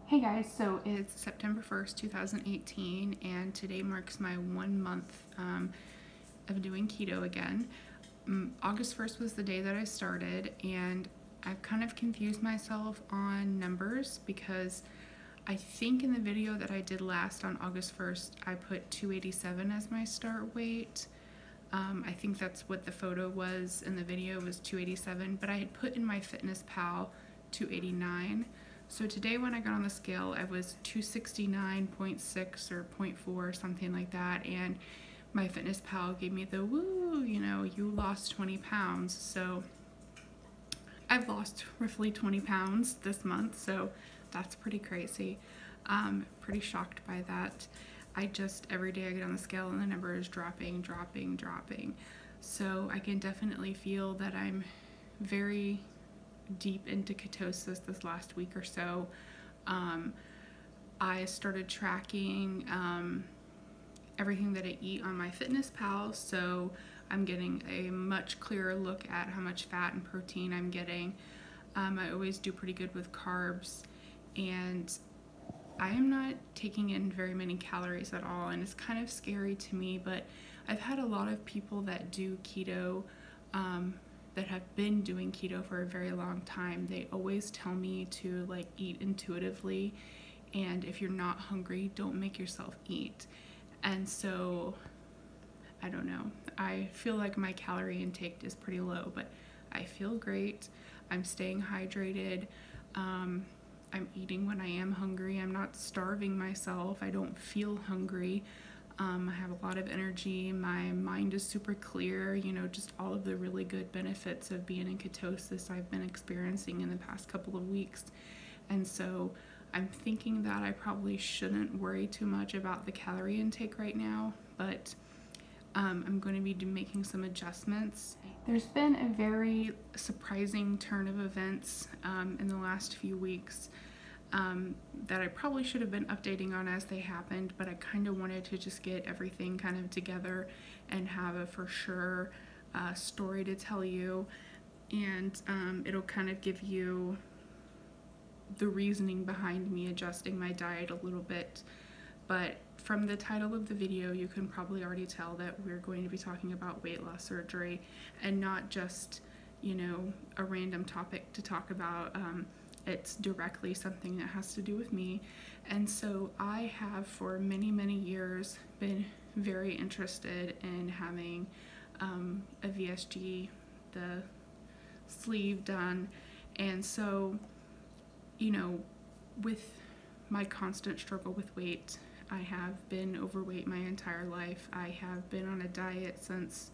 Hey guys, so it's September 1st, 2018, and today marks my 1 month of doing keto again. August 1st was the day that I started, and I've kind of confused myself on numbers because I think in the video that I did last on August 1st, I put 287 as my start weight. I think that's what the photo was in the video, was 287, but I had put in my FitnessPal 289. So today when I got on the scale, I was 269.6 or 0.4, something like that, and my FitnessPal gave me the woo, you lost 20 pounds. So I've lost roughly 20 pounds this month, so that's pretty crazy. Pretty shocked by that. Every day I get on the scale and the number is dropping. So I can definitely feel that I'm very deep into ketosis this last week or so. I started tracking everything that I eat on my FitnessPal, so I'm getting a much clearer look at how much fat and protein I'm getting. I always do pretty good with carbs, and I am not taking in very many calories at all, and it's kind of scary to me, but I've had a lot of people that do keto, that have been doing keto for a very long time. They always tell me to eat intuitively, and if you're not hungry, don't make yourself eat. And so I don't know, I feel like my calorie intake is pretty low, but I feel great. I'm staying hydrated. I'm eating when I am hungry. I'm not starving myself. I don't feel hungry. I have a lot of energy. My mind is super clear. Just all of the really good benefits of being in ketosis I've been experiencing in the past couple of weeks. And so I'm thinking that I probably shouldn't worry too much about the calorie intake right now, but I'm going to be making some adjustments. There's been a very surprising turn of events in the last few weeks that I probably should have been updating on as they happened, but I kind of wanted to just get everything kind of together and have a for sure story to tell you, and it'll kind of give you the reasoning behind me adjusting my diet a little bit. But from the title of the video, you can probably already tell that we're going to be talking about weight loss surgery and not just, a random topic to talk about. It's directly something that has to do with me. And so I have for many, many years been very interested in having a VSG, the sleeve done. And so, with my constant struggle with weight, I have been overweight my entire life. I have been on a diet since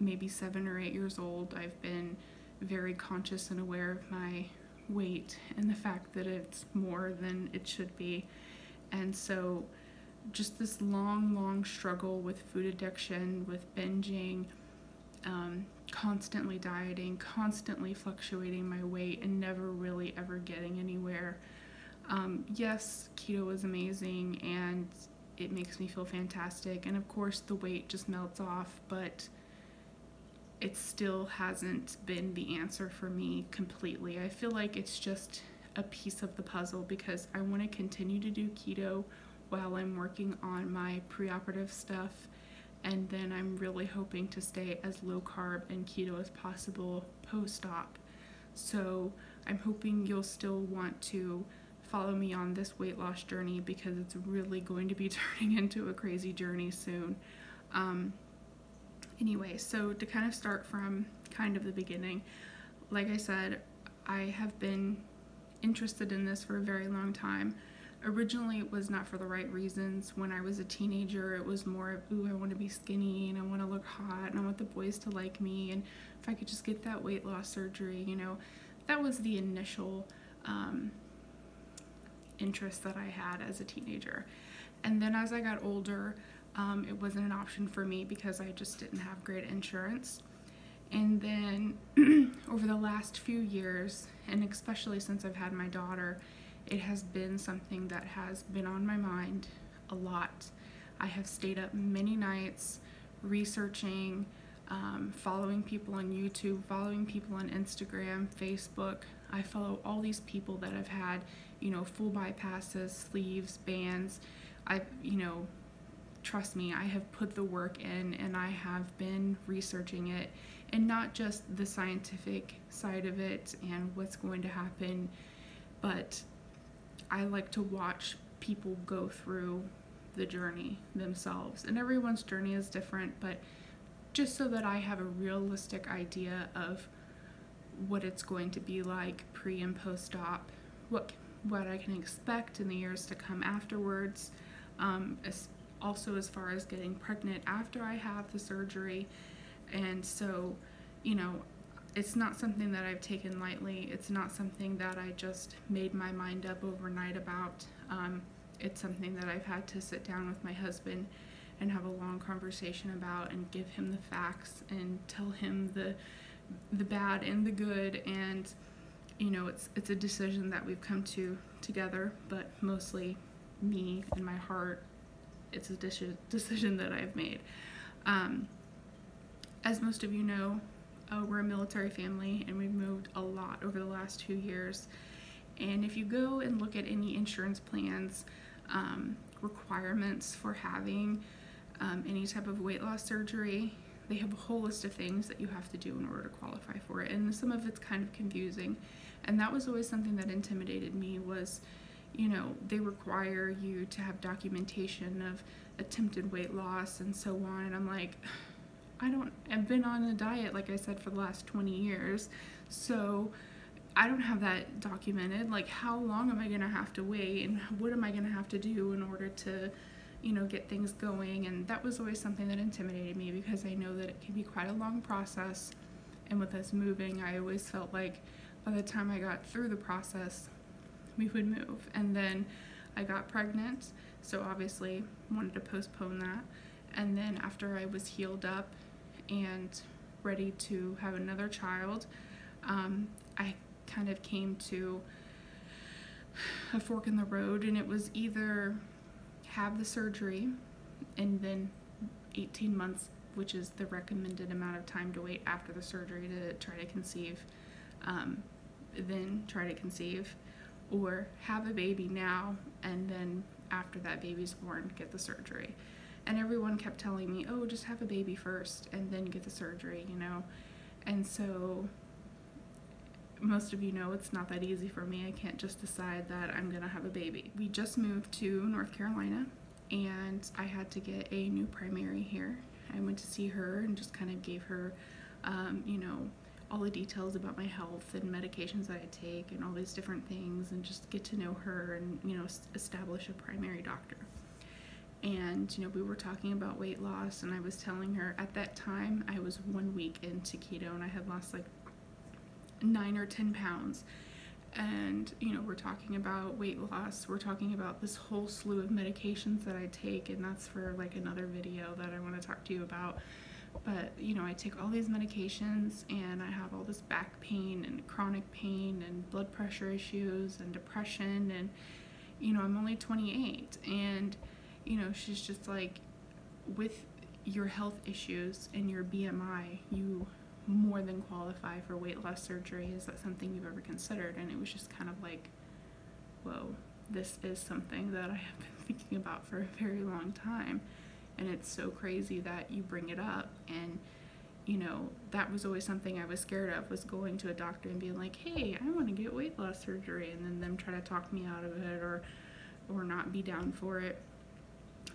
maybe 7 or 8 years old. I've been very conscious and aware of my weight and the fact that it's more than it should be. And so just this long struggle with food addiction, with binging, constantly dieting, constantly fluctuating my weight, and never really ever getting anywhere. Yes, keto is amazing and it makes me feel fantastic, and of course the weight just melts off, but it still hasn't been the answer for me completely. I feel like it's just a piece of the puzzle because I want to continue to do keto while I'm working on my preoperative stuff, and then I'm really hoping to stay as low carb and keto as possible post-op. So I'm hoping you'll still want to follow me on this weight loss journey because it's really going to be turning into a crazy journey soon. Anyway, so to kind of start from kind of the beginning, like I said, I have been interested in this for a very long time. Originally, it was not for the right reasons. When I was a teenager, it was more of, ooh, I want to be skinny and I want to look hot and I want the boys to like me, and if I could just get that weight loss surgery, that was the initial interest that I had as a teenager. And then as I got older, it wasn't an option for me because I just didn't have great insurance. And then over the last few years, and especially since I've had my daughter, it has been something that has been on my mind a lot. I have stayed up many nights researching, following people on YouTube, following people on Instagram, Facebook, I follow all these people that have had, full bypasses, sleeves, bands. I've, trust me, I have put the work in, and I have been researching it, and not just the scientific side of it and what's going to happen, but I like to watch people go through the journey themselves. And everyone's journey is different, but just so that I have a realistic idea of what it's going to be like pre and post-op, what I can expect in the years to come afterwards, also as far as getting pregnant after I have the surgery. And so, it's not something that I've taken lightly. It's not something that I just made my mind up overnight about. It's something that I've had to sit down with my husband and have a long conversation about, and give him the facts and tell him the bad and the good. And it's a decision that we've come to together, but mostly me and my heart, it's a decision that I've made. As most of you know, we're a military family, and we've moved a lot over the last 2 years. And if you go and look at any insurance plans, requirements for having any type of weight loss surgery, they have a whole list of things that you have to do in order to qualify for it. And some of it's kind of confusing. And that was always something that intimidated me, was, they require you to have documentation of attempted weight loss and so on. And I'm like, I've been on a diet, like I said, for the last 20 years. So I don't have that documented. Like, how long am I going to have to wait, and what am I going to have to do in order to, get things going? And that was always something that intimidated me, because I know that it can be quite a long process. And with us moving, I always felt like by the time I got through the process, we would move. And then I got pregnant, so obviously wanted to postpone that. And then after I was healed up and ready to have another child, I kind of came to a fork in the road, and it was either have the surgery and then 18 months, which is the recommended amount of time to wait after the surgery to try to conceive, or have a baby now, and then after that baby's born, get the surgery. And everyone kept telling me, oh, just have a baby first and then get the surgery, And so most of you know it's not that easy for me. I can't just decide that I'm gonna have a baby. We just moved to North Carolina, and I had to get a new primary here. I went to see her and just kind of gave her, all the details about my health and medications that I take and all these different things, and just get to know her and, establish a primary doctor. And, we were talking about weight loss, and I was telling her at that time I was 1 week into keto, and I had lost like 9 or 10 pounds. And, we're talking about weight loss. We're talking about this whole slew of medications that I take, and that's for like another video that I want to talk to you about. But, I take all these medications, and I have all this back pain and chronic pain and blood pressure issues and depression, and, I'm only 28, and she's just like, with your health issues and your BMI, you more than qualify for weight loss surgery. Is that something you've ever considered? And it was just kind of like, whoa, this is something that I have been thinking about for a very long time. And it's so crazy that you bring it up. And, that was always something I was scared of, was going to a doctor and being like, hey, I want to get weight loss surgery, and then them try to talk me out of it or not be down for it.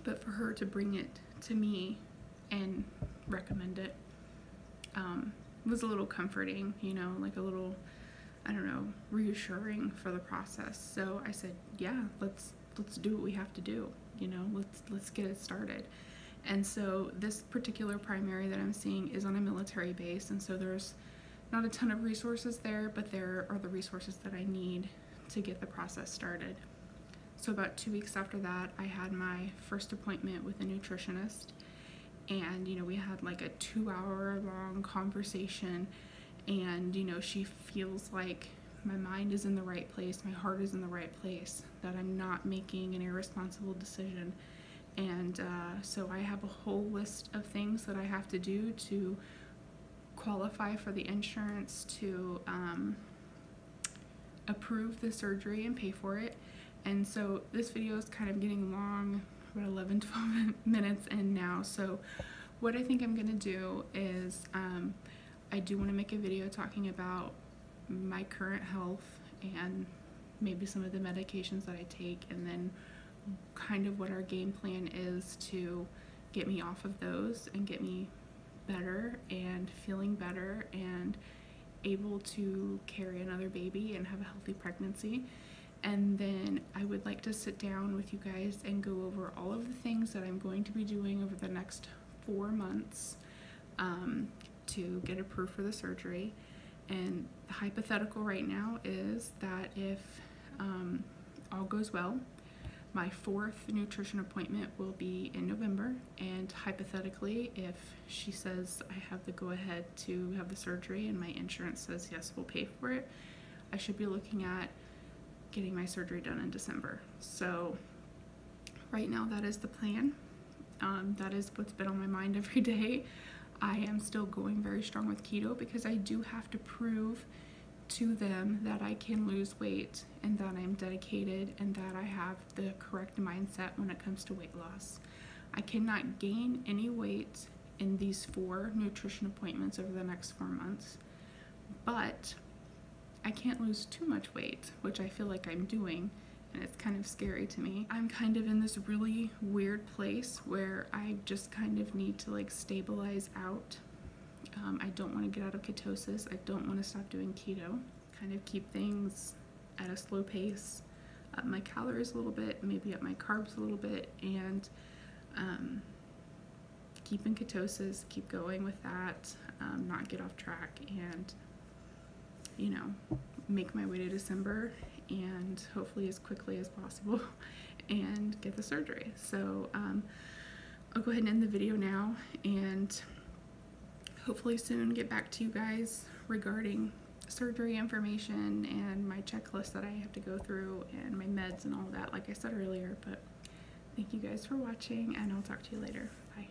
But for her to bring it to me and recommend it was a little comforting, like a little, reassuring for the process. So I said, yeah, let's do what we have to do, let's get it started. And so this particular primary that I'm seeing is on a military base, and so there's not a ton of resources there, but there are the resources that I need to get the process started. So about 2 weeks after that, I had my first appointment with a nutritionist, and we had like a 2-hour long conversation, and she feels like my mind is in the right place, my heart is in the right place, that I'm not making an irresponsible decision. And so I have a whole list of things that I have to do to qualify for the insurance, to approve the surgery and pay for it. And so this video is kind of getting long, about 11-12 minutes in now. So what I think I'm gonna do is I do want to make a video talking about my current health and maybe some of the medications that I take, and then kind of what our game plan is to get me off of those and get me better and feeling better and able to carry another baby and have a healthy pregnancy. And then I would like to sit down with you guys and go over all of the things that I'm going to be doing over the next 4 months to get approved for the surgery. And the hypothetical right now is that if all goes well, my 4th nutrition appointment will be in November, and hypothetically, if she says I have the go-ahead to have the surgery and my insurance says yes, we'll pay for it, I should be looking at getting my surgery done in December. So right now that is the plan. That is what's been on my mind every day. I am still going very strong with keto because I do have to prove to them that I can lose weight and that I'm dedicated and that I have the correct mindset when it comes to weight loss. I cannot gain any weight in these 4 nutrition appointments over the next 4 months, but I can't lose too much weight, which I feel like I'm doing, and it's kind of scary to me. I'm kind of in this really weird place where I just kind of need to like stabilize out. I don't want to get out of ketosis. I don't want to stop doing keto. Kind of keep things at a slow pace, up my calories a little bit, maybe up my carbs a little bit, and keep in ketosis, keep going with that, not get off track, and you know, make my way to December and hopefully as quickly as possible and get the surgery. So I'll go ahead and end the video now, and hopefully soon get back to you guys regarding surgery information and my checklist that I have to go through and my meds and all that, like I said earlier. But thank you guys for watching, and I'll talk to you later. Bye.